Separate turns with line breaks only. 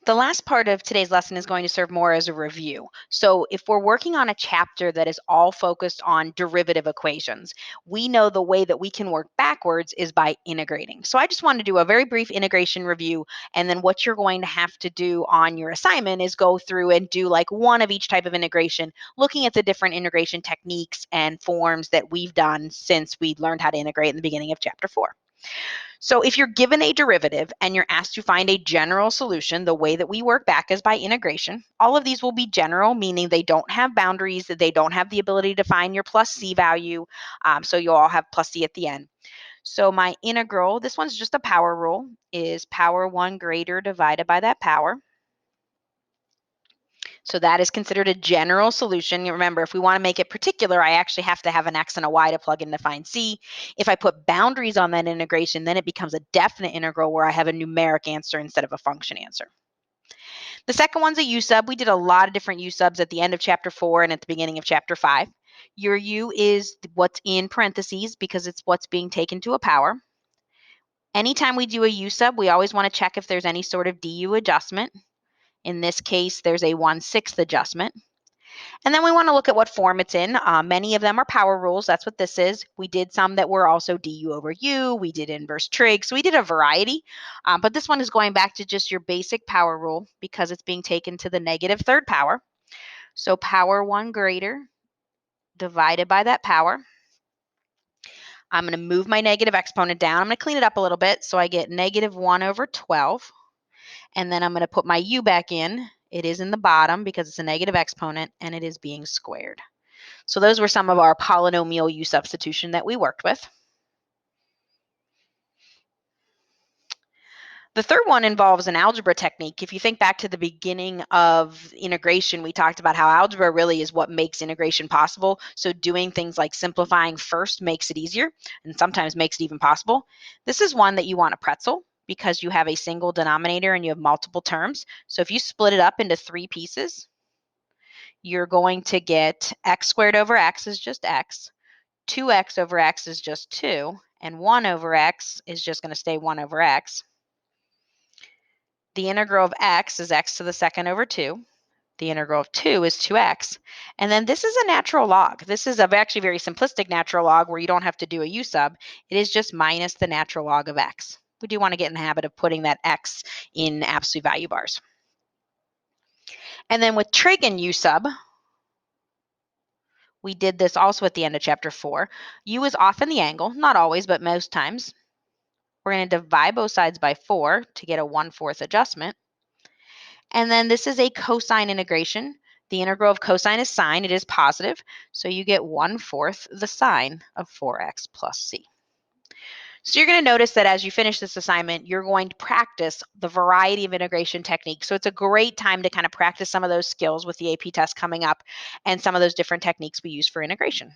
The last part of today's lesson is going to serve more as a review. So if we're working on a chapter that is all focused on derivative equations, we know the way that we can work backwards is by integrating. So I just want to do a very brief integration review, and then what you're going to have to do on your assignment is go through and do like one of each type of integration, looking at the different integration techniques and forms that we've done since we learned how to integrate in the beginning of chapter 4. So if you're given a derivative and you're asked to find a general solution, the way that we work back is by integration. All of these will be general, meaning they don't have boundaries, that they don't have the ability to find your plus c value. So you'll all have plus c at the end. So my integral, this one's just a power rule, is power 1 greater divided by that power. So that is considered a general solution. Remember, if we want to make it particular, I actually have to have an x and a y to plug in to find c. If I put boundaries on that integration, then it becomes a definite integral where I have a numeric answer instead of a function answer. The second one's a u sub. We did a lot of different u subs at the end of chapter 4 and at the beginning of chapter 5. Your u is what's in parentheses because it's what's being taken to a power. Anytime we do a u sub, we always want to check if there's any sort of du adjustment. In this case, there's a 1/6 adjustment. And then we want to look at what form it's in. Many of them are power rules. That's what this is. We did some that were also du over u. We did inverse trig. So we did a variety. But this one is going back to just your basic power rule because it's being taken to the negative third power. So power 1 greater divided by that power. I'm going to move my negative exponent down. I'm going to clean it up a little bit. So I get negative 1 over 12. And then I'm going to put my u back in. It is in the bottom because it's a negative exponent and it is being squared. So those were some of our polynomial u substitution that we worked with. The third one involves an algebra technique. If you think back to the beginning of integration, we talked about how algebra really is what makes integration possible. So doing things like simplifying first makes it easier and sometimes makes it even possible. This is one that you want a pretzel because you have a single denominator and you have multiple terms. So if you split it up into 3 pieces, you're going to get x squared over x is just x, 2x over x is just 2, and 1 over x is just going to stay 1 over x. The integral of x is x to the second over 2. The integral of 2 is 2x. And then this is a natural log. This is actually very simplistic natural log where you don't have to do a u sub. It is just minus the natural log of x. We do want to get in the habit of putting that x in absolute value bars. And then with trig and u sub, we did this also at the end of chapter 4. U is often the angle, not always, but most times. We're going to divide both sides by 4 to get a 1/4 adjustment. And then this is a cosine integration. The integral of cosine is sine. It is positive. So you get 1/4 the sine of 4x plus c. So you're going to notice that as you finish this assignment, you're going to practice the variety of integration techniques. So it's a great time to kind of practice some of those skills with the AP test coming up and some of those different techniques we use for integration.